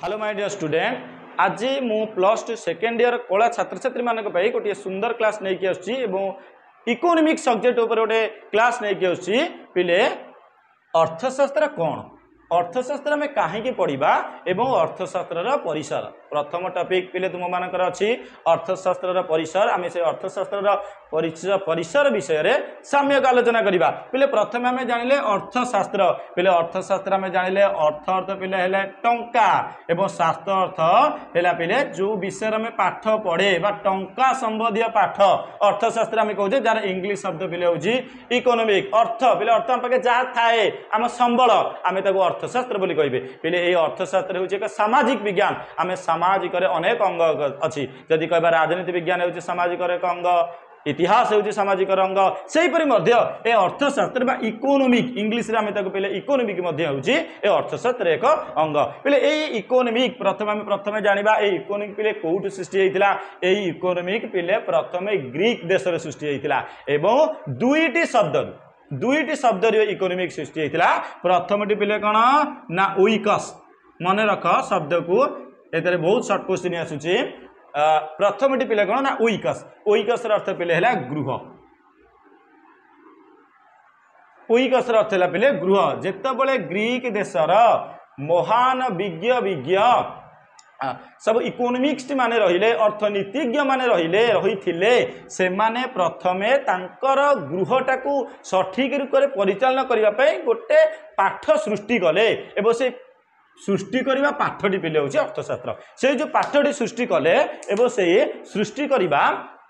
Hello my dear student आज मु plus two second year कला छात्र छात्री मान गोटे सुंदर क्लास नहीं आसुची इकोनॉमिक सब्जेक्ट उपर गोटे क्लास नहीं आसुची पिले अर्थशास्त्र कौन अर्थशास्त्र में कहीं पढ़ा एवं अर्थशास्त्र परिसर प्रथम टॉपिक पिले तुम मानकर अच्छी अर्थशास्त्र परिसर आम से अर्थशास्त्र परिसर विषय में साम्यक आलोचना करवा पिले प्रथम आम जानिले अर्थशास्त्र पिले अर्थशास्त्र आम जानिले अर्थ अर्थ पिले हेले टंका एवं शास्त्र अर्थ है पिले जो विषय में पाठ पढ़े टंका संबंधी पाठ अर्थशास्त्र आम कहे जार इंग्लिश शब्द पिले हूँ इकोनॉमिक अर्थ पिले अर्थ आम पाखे जहाँ थाए आम संबल आम अर्थशास्त्र बोली कहे पिले ये अर्थशास्त्र हूँ एक सामाजिक विज्ञान आम सामाजिक अनेक अंग अच्छी जदि कह राजनीति विज्ञान हूँ सामाजिक एक अंग इतिहास हूँ सामाजिक अंग से ये अर्थशास्त्र बा इकोनॉमिक इंग्लिश रे आम पे इकोनॉमिक हूँ अर्थशास्त्र एक अंग पे ये इकोनॉमिक प्रथम जाना ये इकोनॉमिक पे कौटू सृष्टि होता है इकोनॉमिक पे प्रथम ग्रीक देश में सृष्टि होता एवं दुईटी शब्द इकोनॉमिक सृष्टि होता प्रथमटी पिले कौन ना उइकस मन रख शब्द को ये बहुत सर्ट क्वेश्चन आसूची प्रथमटी पिले कौन ना उइकस उइकस अर्थ पिले है गृह उइकस अर्थ है पिले गृह जेतबले ग्रीक देशर महान विज्ञ सब इकोनॉमिक्स माने रहिले अर्थनीतिज्ञ माने रही से माने प्रथमे तांकर गृहटा को सठिक रूप से परिचालन करने गोटे पाठ सृष्टि कले एवं से सृष्टि करवा पाठटी पिले हूँ अर्थशास्त्र से जो पाठटी सृष्टि कले एवं से सृष्टि करवा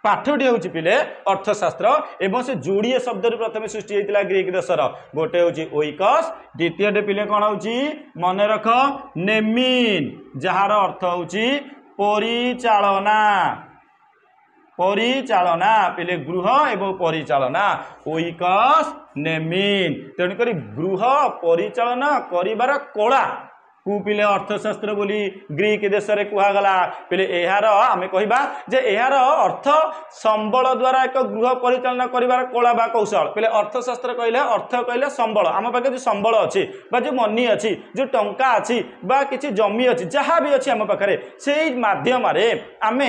पाठटी हूँ पिले अर्थशास्त्र एवं से जोड़िए शब्द प्रथम सृष्टि होता ग्रीक देशर गोटे हूँ ओइकस द्वितीय पिले कौन हूँ मन रख नेमिन जार अर्थ हूँ परिचालना परिचालना पिले गृह एवं परिचालना ओइकस नेमिन तेणुक गृह परिचालना करिबार कला कु पिले अर्थशास्त्र बोली ग्रीक देश में कहगला पिले यार आम कह यार अर्थ संबल द्वारा एक गृह परिचालना करिबार कला बा कौशल पिले अर्थशास्त्र कहले अर्थ कहले संबल आम पाखे जो संबल अच्छी जो मनी अच्छी जो टंका अच्छी किसी जमी अच्छी जहाँ भी अच्छी आम पाखे से माध्यम आम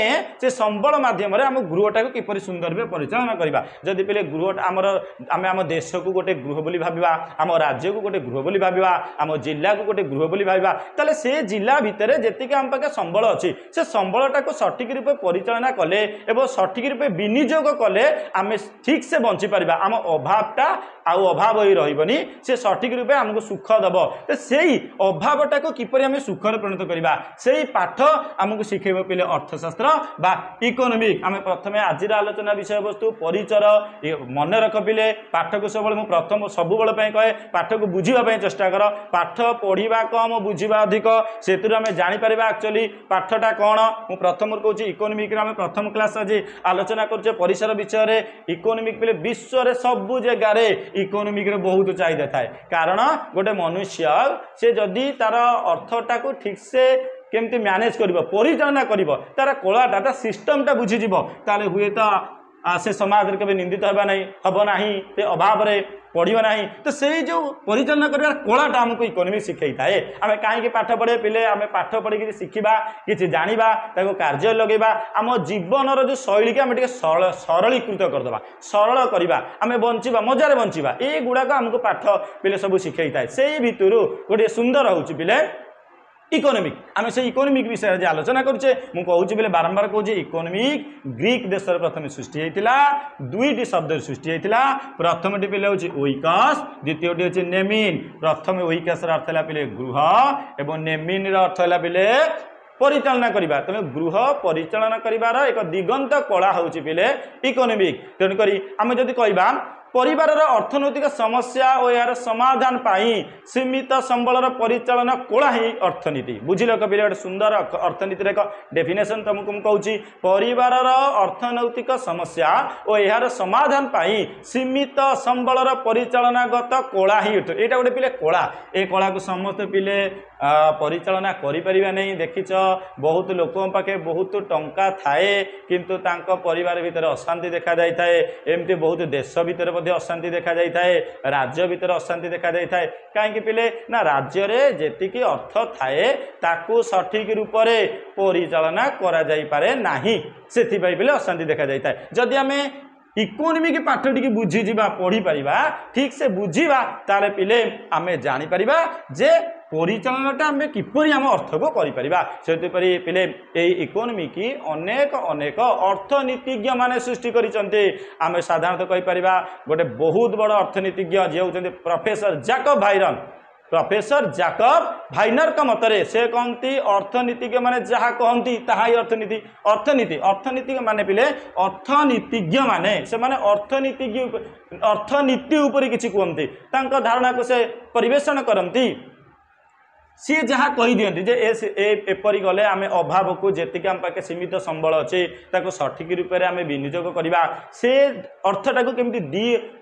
से संबल माध्यम आम गृहटा को किपरि सुंदर भाव परिचालना करवा जदि पिले गृह आमर आम आम देश को गोटे गृह बोली भाविबा आम राज्य को गोटे गृह बोली भाविबा आम जिला को गोटे गृह बोली ताले से जिला भितर जेतिक आम पाखे संबल अच्छी से संबलटा को सठिक रूपे परिचालना कले एवं सठिक रूपे विनियोग कले आम ठीक से बंची पारिबा आम अभावटा आउ अभाव ही रही से सठिक रूपे आमको सुख दब तो से अभावटा को किपरि आम सुखर परिणत करवा से पाठ आमको शिखेब पिले अर्थशास्त्र बा इकोनॉमिक आम प्रथम आज आलोचना विषय वस्तु परिचर मन रख पिले पाठ को सब प्रथम सब कहे पाठ को बुझापी चेष्टा कर पाठ पढ़ा कम बुझा अधिक से जापर एक्चुअली पाठटा कौन मु प्रथम कहूँ इकोनॉमिक आम प्रथम क्लास आज आलोचना कर परिसर विषय में इकोनॉमिक पिले विश्व रे सबु जगार इकोनॉमिक रे बहुत चाहिदा थाए कारण गोटे मनुष्य से जदि तार अर्थटा को ठीक से केमती मैनेज कर परिचालना कर तार कलाटा सिस्टमटा बुझीज ताले हुए तो से समाज रे कभी निंदित होगा नहीं हम ना से अभाव रे पढ़ा ना तो से जो परिचालना कर कलाटा आमको इकोनॉमिक शिखई थाए आम कहीं पाठ पढ़े पिले आम पाठ पढ़ी शिखा कि जाना कार्य लगेगा आम जीवन जो शैली की आम सरलीकृत करदे सरल करवा आम बंचा मजार बंचा ये गुड़ाक आमको पाठ पिले सब शिखई थाए से भितर गोटे सुंदर हूँ पिले इकोनॉमिक आम से इकोनॉमिक विषय में आलोचना करुचे मुझे कहूँ बोले बारंबार कहूँ इकोनॉमिक ग्रीक देश प्रथम सृष्टि होता दुईटी शब्द सृष्टि होता प्रथमटी पिले हूँ ओइकस द्वितीयटी हूँ नेमिन प्रथम ओइकस अर्थ है पिले गृह एवं नेमिन अर्थ है पिले परिचालना करवा तेणु गृह परिचालना करार एक दिगंत कला हूँ पिले इकोनॉमिक तेणुक आम जदि कहवा परिवार अर्थनैतिक समस्या और यार समाधान पाई सीमित संबलर परिचालन कला ही अर्थनीति बुझिल कभी गोटे सुंदर अर्थनीति एक डेफिनेशन तुमको मुझे परिवार अर्थनैतिक समस्या और यार समाधान पाई सीमित संबलर परिचालनागत कला ही यहाँ गोटे पिले कला ए कला को समस्त पिले परिचालना करिपरिबा नहीं देखिच बहुत लोकों पाखे बहुत टंका थाए किंतु तांको परिवार भितर अशांति देखा जाए एमती बहुत देश भितर अशांति देखा जाए राज्य भितर अशांति देखा जाए कहीं पिले ना राज्य रे जेतिकी अर्थ थाए ताकू सठिक रूप से परिचालना करा जाई पारे नाही से पिले अशांति देखा जाए जदि आम इकोनॉमिक पाठ टी बुझी पढ़ी पारिबा ठीक से बुझीबा ताले पिले आमे जानी पारिबा जे परिचालनाटा आमे किपरि आम अर्थ को करि पारिबा से पिले ए इकोनॉमी की अनेक अनेक अर्थनीतिज्ञ माने सृष्टि करिसंते आमे साधारणतः कहि पारिबा गोटे बहुत बड़ अर्थनीतिज्ञ जे होचंते प्रोफेसर जैकब भाइरन प्रोफेसर जैकब भाइनर का मतरे से कहती अर्थनीतिज्ञ माने जहाँ कहती ताहा ही अर्थनीति अर्थनीति अर्थनीति माने पिले अर्थनीतिज्ञ माने से माने अर्थनीतिज्ञ अर्थनीति उपरि किछि कहती तांका धारणा को से परिवेषण करती सी जहाँ कही दियंती जे एपरी गले आमे अभाव को जेतिक आम पाखे सीमित संबल अच्छे ताको सठिक रूप से आम विनियोग करवा से अर्थटा को केमती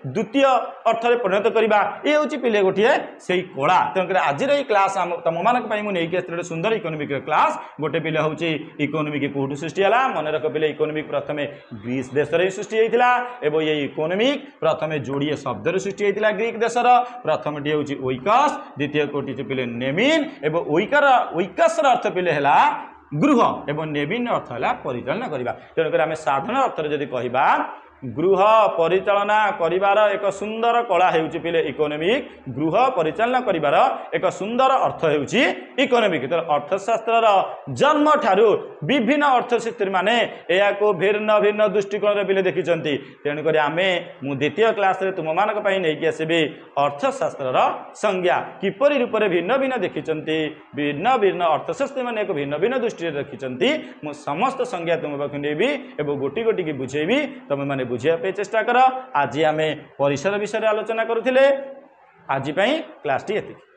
द्वितीय अर्थ में परिणत करवा ये हूँ पिले गोटे से कला तेणुक आज क्लास तुम मानक मुझे गोटे सुंदर इकोनॉमिक क्लास गोटे पिले हूँ इकोनॉमिक कौटू सृष्टि है मन रख पिले इकोनॉमिक प्रथम ग्रीस देश सृष्टि होता है ये इकोनॉमिक प्रथम जोड़े शब्द सृष्टि होता ग्रीक देशर प्रथम टी हूँ ओइकस द्वितीय कोटी पिले नेमिन एवं ओइकसर अर्थ पिले है गृह एवं नेमिन अर्थ है परिचालना करवा तेणुक आम साधारण अर्थ जदि कहवा गृह परिचालना करिवार एक सुंदर कला हेउची पिले इकोनॉमिक गृह परिचालना करिवार एक सुंदर अर्थ हेउची इकोनॉमिक तो अर्थशास्त्र जन्म ठारू विभिन्न अर्थशास्त्री माने या को भिन्न भिन्न दृष्टिकोण रे पिले देखिचंती तेणुक आमे मु द्वितीय क्लास रे तुम मानक पई नै कि आसीबी अर्थशास्त्र संज्ञा किपरि रूप रे भिन्न भिन्न देखिचंती भिन्न भिन्न अर्थशास्त्री माने एक भिन्न भिन्न दृष्टि रे देखिचंती मु समस्त संज्ञा तुम पाखु नेबी एवं गोटी गोटी की बुझेबी तुम माने बुझापे चेष्टा कर आज आम परिसर विषय आलोचना करुले आज क्लास टी एतिक।